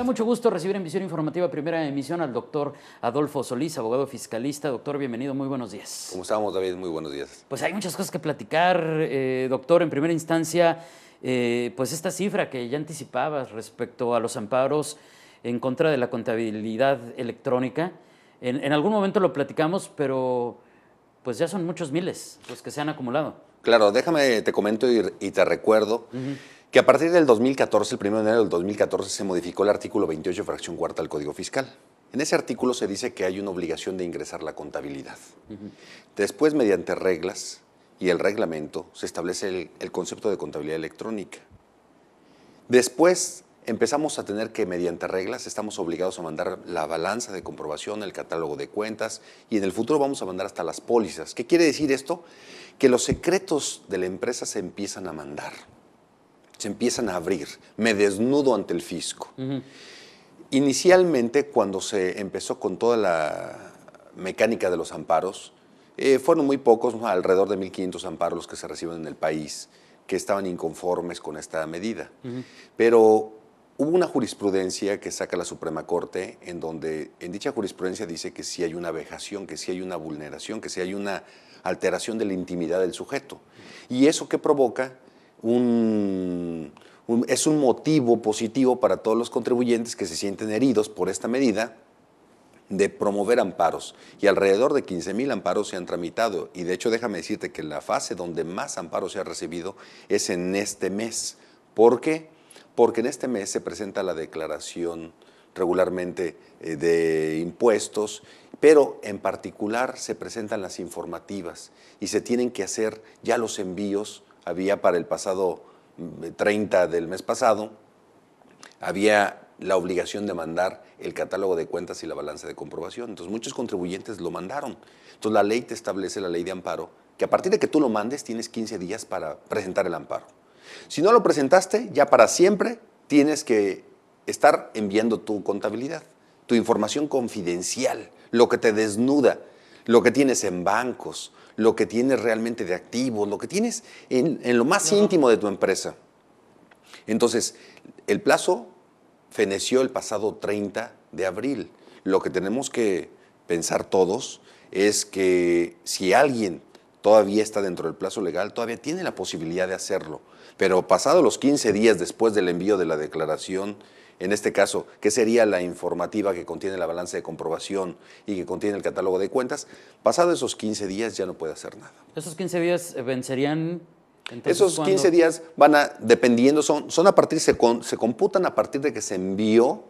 da mucho gusto recibir en Visión Informativa Primera Emisión al doctor Adolfo Solís, abogado fiscalista. Doctor, bienvenido, muy buenos días. ¿Cómo estamos, David? Muy buenos días. Pues hay muchas cosas que platicar, doctor. En primera instancia, pues esta cifra que ya anticipabas respecto a los amparos en contra de la contabilidad electrónica. En algún momento lo platicamos, pero pues ya son muchos miles los que se han acumulado. Claro, déjame, te comento y te recuerdo que a partir del 2014, el 1 de enero del 2014, se modificó el artículo 28, fracción cuarta del Código Fiscal. En ese artículo se dice que hay una obligación de ingresar la contabilidad. Después, mediante reglas y el reglamento, se establece el concepto de contabilidad electrónica. Después, empezamos a tener que, mediante reglas, estamos obligados a mandar la balanza de comprobación, el catálogo de cuentas, y en el futuro vamos a mandar hasta las pólizas. ¿Qué quiere decir esto? Que los secretos de la empresa se empiezan a mandar, se empiezan a abrir. Me desnudo ante el fisco. Inicialmente, cuando se empezó con toda la mecánica de los amparos, fueron muy pocos, alrededor de 1.500 amparos los que se reciben en el país, que estaban inconformes con esta medida. Pero hubo una jurisprudencia que saca la Suprema Corte, en donde en dicha jurisprudencia dice que si hay una vejación, que si hay una vulneración, que si hay una alteración de la intimidad del sujeto. Y eso que provoca es un motivo positivo para todos los contribuyentes que se sienten heridos por esta medida de promover amparos. Y alrededor de 15,000 amparos se han tramitado. Y de hecho, déjame decirte que la fase donde más amparos se ha recibido es en este mes. ¿Por qué? Porque en este mes se presenta la declaración regularmente de impuestos, pero en particular se presentan las informativas y se tienen que hacer ya los envíos. Había para el pasado 30 del mes pasado, había la obligación de mandar el catálogo de cuentas y la balanza de comprobación. Entonces muchos contribuyentes lo mandaron. Entonces la ley te establece, la ley de amparo, que a partir de que tú lo mandes tienes 15 días para presentar el amparo. Si no lo presentaste, ya para siempre tienes que estar enviando tu contabilidad, tu información confidencial, lo que te desnuda, lo que tienes en bancos, lo que tienes realmente de activos, lo que tienes en lo más íntimo de tu empresa. Entonces, el plazo feneció el pasado 30 de abril. Lo que tenemos que pensar todos es que si alguien todavía está dentro del plazo legal, todavía tiene la posibilidad de hacerlo. Pero pasados los 15 días después del envío de la declaración, en este caso, que sería la informativa que contiene la balanza de comprobación y que contiene el catálogo de cuentas, pasados esos 15 días ya no puede hacer nada. ¿Esos 15 días vencerían? Entonces, esos 15 días van a, dependiendo, se computan a partir de que se envió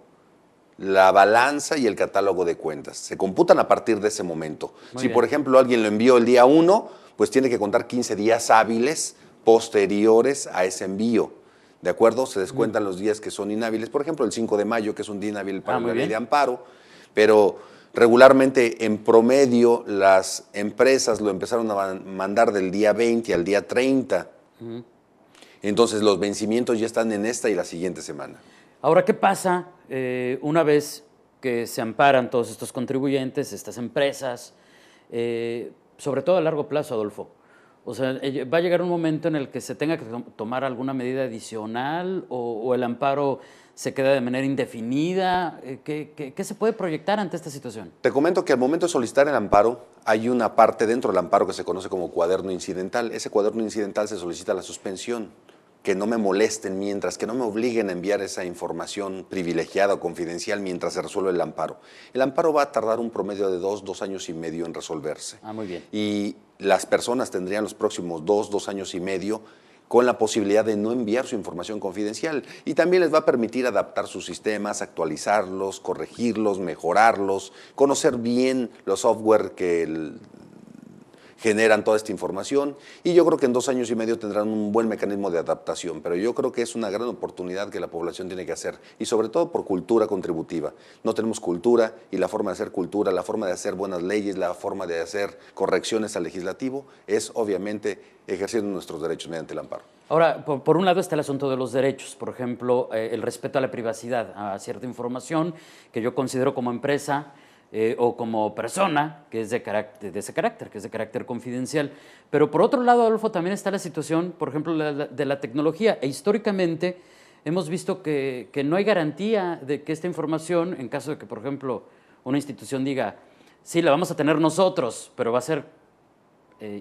la balanza y el catálogo de cuentas. Se computan a partir de ese momento. Si, por ejemplo, alguien lo envió el día 1, pues tiene que contar 15 días hábiles posteriores a ese envío. ¿De acuerdo? Se descuentan los días que son inhábiles. Por ejemplo, el 5 de mayo, que es un día inhábil para la ley de amparo, pero regularmente, en promedio, las empresas lo empezaron a mandar del día 20 al día 30. Entonces, los vencimientos ya están en esta y la siguiente semana. Ahora, ¿qué pasa una vez que se amparan todos estos contribuyentes, estas empresas, sobre todo a largo plazo, Adolfo? O sea, ¿va a llegar un momento en el que se tenga que tomar alguna medida adicional o el amparo se queda de manera indefinida? ¿Qué se puede proyectar ante esta situación? Te comento que al momento de solicitar el amparo, hay una parte dentro del amparo que se conoce como cuaderno incidental. Ese cuaderno incidental se solicita la suspensión, que no me molesten mientras, que no me obliguen a enviar esa información privilegiada o confidencial mientras se resuelve el amparo. El amparo va a tardar un promedio de 2 años y medio en resolverse. Muy bien. Y las personas tendrían los próximos 2 años y medio con la posibilidad de no enviar su información confidencial. Y también les va a permitir adaptar sus sistemas, actualizarlos, corregirlos, mejorarlos, conocer bien los software que generan toda esta información, y yo creo que en 2 años y medio tendrán un buen mecanismo de adaptación, pero yo creo que es una gran oportunidad que la población tiene que hacer, y sobre todo por cultura contributiva. No tenemos cultura, y la forma de hacer cultura, la forma de hacer buenas leyes, la forma de hacer correcciones al legislativo es obviamente ejerciendo nuestros derechos mediante el amparo. Ahora, por un lado está el asunto de los derechos, por ejemplo, el respeto a la privacidad, a cierta información que yo considero como empresa o como persona que es de ese carácter, que es de carácter confidencial. Pero por otro lado, Adolfo, también está la situación, por ejemplo, de la tecnología. E históricamente, hemos visto que no hay garantía de que esta información, en caso de que, por ejemplo, una institución diga, sí, la vamos a tener nosotros, pero va a ser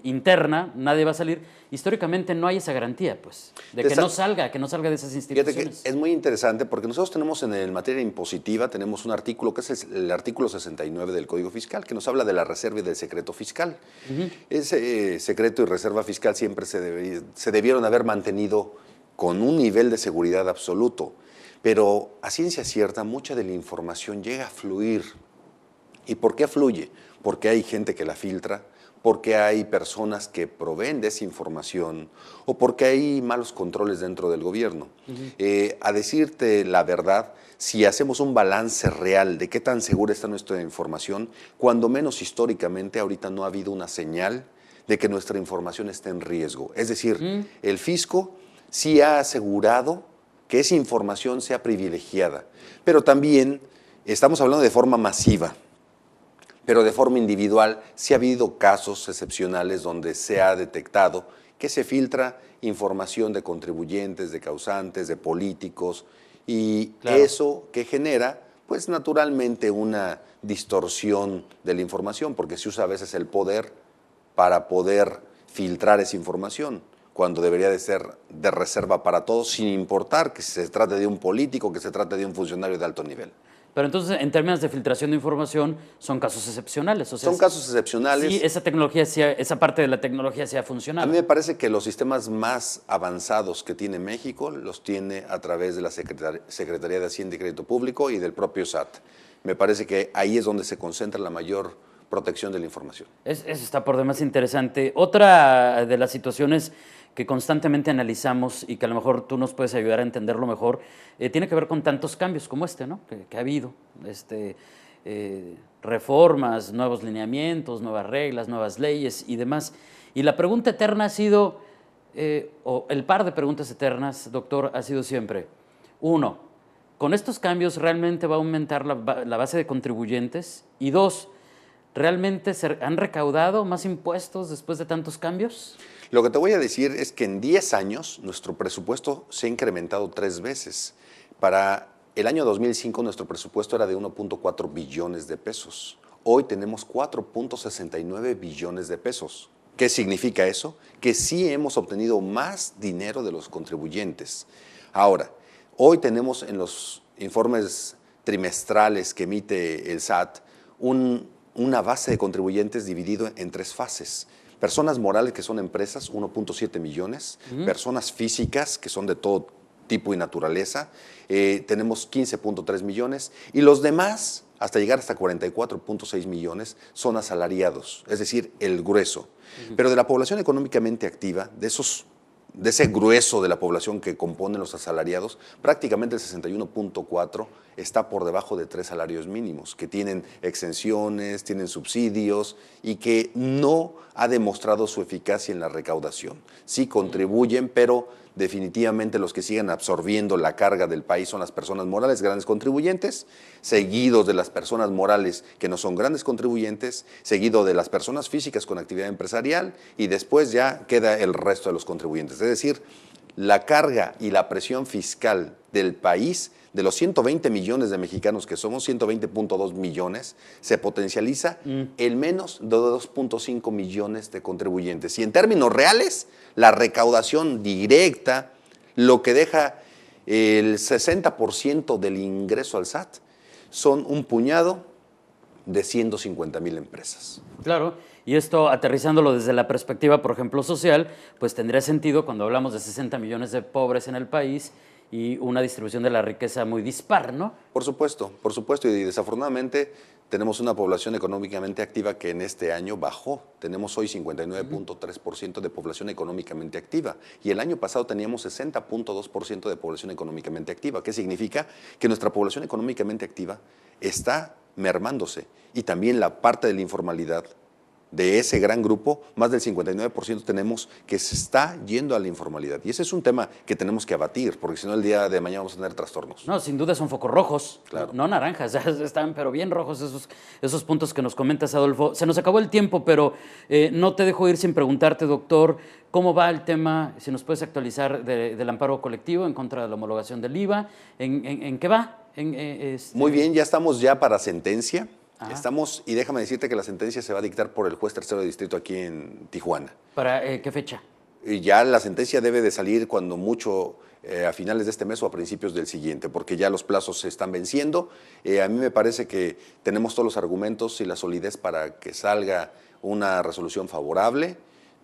interna, nadie va a salir. Históricamente no hay esa garantía, pues, de que no salga de esas instituciones. Fíjate que es muy interesante porque nosotros tenemos en materia impositiva, tenemos un artículo que es el artículo 69 del Código Fiscal, que nos habla de la reserva y del secreto fiscal. Ese secreto y reserva fiscal siempre se debieron haber mantenido con un nivel de seguridad absoluto, pero a ciencia cierta mucha de la información llega a fluir. ¿Y por qué fluye? Porque hay gente que la filtra, porque hay personas que proveen de esa información o porque hay malos controles dentro del gobierno. A decirte la verdad, si hacemos un balance real de qué tan segura está nuestra información, cuando menos históricamente ahorita no ha habido una señal de que nuestra información esté en riesgo. Es decir, el fisco sí ha asegurado que esa información sea privilegiada, pero también estamos hablando de forma masiva. Pero de forma individual sí ha habido casos excepcionales donde se ha detectado que se filtra información de contribuyentes, de causantes, de políticos, y eso que genera, pues naturalmente, una distorsión de la información, porque se usa a veces el poder para poder filtrar esa información, cuando debería de ser de reserva para todos, sin importar que se trate de un político, que se trate de un funcionario de alto nivel. Pero entonces, en términos de filtración de información, son casos excepcionales. O sea, son casos excepcionales. Sí, esa parte de la tecnología sí ha funcionado. A mí me parece que los sistemas más avanzados que tiene México los tiene a través de la Secretaría de Hacienda y Crédito Público y del propio SAT. Me parece que ahí es donde se concentra la mayor protección de la información. Eso está por demás interesante. Otra de las situaciones que constantemente analizamos y que a lo mejor tú nos puedes ayudar a entenderlo mejor, tiene que ver con tantos cambios como ¿no? que ha habido. Reformas, nuevos lineamientos, nuevas reglas, nuevas leyes y demás. Y la pregunta eterna ha sido, o el par de preguntas eternas, doctor, ha sido siempre, uno, ¿con estos cambios realmente va a aumentar la base de contribuyentes? Y dos, ¿realmente se han recaudado más impuestos después de tantos cambios? Lo que te voy a decir es que en 10 años nuestro presupuesto se ha incrementado 3 veces. Para el año 2005 nuestro presupuesto era de 1.4 billones de pesos. Hoy tenemos 4.69 billones de pesos. ¿Qué significa eso? Que sí hemos obtenido más dinero de los contribuyentes. Ahora, hoy tenemos en los informes trimestrales que emite el SAT una base de contribuyentes dividido en 3 fases. Personas morales, que son empresas, 1.7 millones. Personas físicas, que son de todo tipo y naturaleza, tenemos 15.3 millones. Y los demás, hasta llegar hasta 44.6 millones, son asalariados, es decir, el grueso. Pero de la población económicamente activa, de ese grueso de la población que componen los asalariados, prácticamente el 61.4 está por debajo de 3 salarios mínimos, que tienen exenciones, tienen subsidios y que no ha demostrado su eficacia en la recaudación. Sí contribuyen, pero definitivamente los que siguen absorbiendo la carga del país son las personas morales, grandes contribuyentes, seguidos de las personas morales que no son grandes contribuyentes, seguido de las personas físicas con actividad empresarial y después ya queda el resto de los contribuyentes. Es decir, la carga y la presión fiscal del país, de los 120 millones de mexicanos que somos, 120.2 millones, se potencializa en menos de 2.5 millones de contribuyentes. Y en términos reales, la recaudación directa, lo que deja el 60% del ingreso al SAT, son un puñado de 150,000 empresas. Claro, y esto aterrizándolo desde la perspectiva, por ejemplo, social, pues tendría sentido cuando hablamos de 60 millones de pobres en el país y una distribución de la riqueza muy dispar, ¿no? Por supuesto, y desafortunadamente tenemos una población económicamente activa que en este año bajó. Tenemos hoy 59.3% de población económicamente activa y el año pasado teníamos 60.2% de población económicamente activa. ¿Qué significa? Que nuestra población económicamente activa está mermándose y también la parte de la informalidad de ese gran grupo, más del 59% tenemos que se está yendo a la informalidad. Y ese es un tema que tenemos que abatir, porque si no el día de mañana vamos a tener trastornos. No, sin duda son focos rojos, Claro. no naranjas, están pero bien rojos esos puntos que nos comentas, Adolfo. Se nos acabó el tiempo, pero no te dejo ir sin preguntarte, doctor, ¿cómo va el tema, si nos puedes actualizar, del amparo colectivo en contra de la homologación del IVA? ¿En qué va? Muy bien, ya estamos ya para sentencia. Estamos, y déjame decirte que la sentencia se va a dictar por el juez tercero de distrito aquí en Tijuana. ¿Para qué fecha? Y ya la sentencia debe de salir cuando mucho a finales de este mes o a principios del siguiente, porque ya los plazos se están venciendo. A mí me parece que tenemos todos los argumentos y la solidez para que salga una resolución favorable.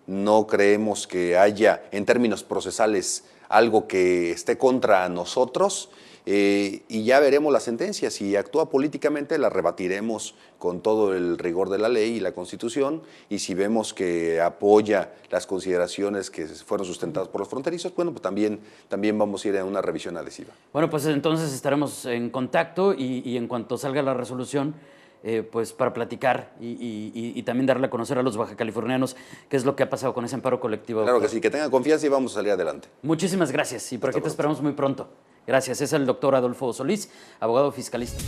No creemos que haya, en términos procesales, algo que esté contra nosotros. Y ya veremos la sentencia. Si actúa políticamente, la rebatiremos con todo el rigor de la ley y la Constitución. Y si vemos que apoya las consideraciones que fueron sustentadas por los fronterizos, bueno, pues también vamos a ir a una revisión adhesiva. Bueno, pues entonces estaremos en contacto y en cuanto salga la resolución, pues para platicar y también darle a conocer a los bajacalifornianos qué es lo que ha pasado con ese amparo colectivo. Claro que sí, que tengan confianza y vamos a salir adelante. Muchísimas gracias y por aquí te esperamos muy pronto. Gracias. Es el doctor Adolfo Solís, abogado fiscalista.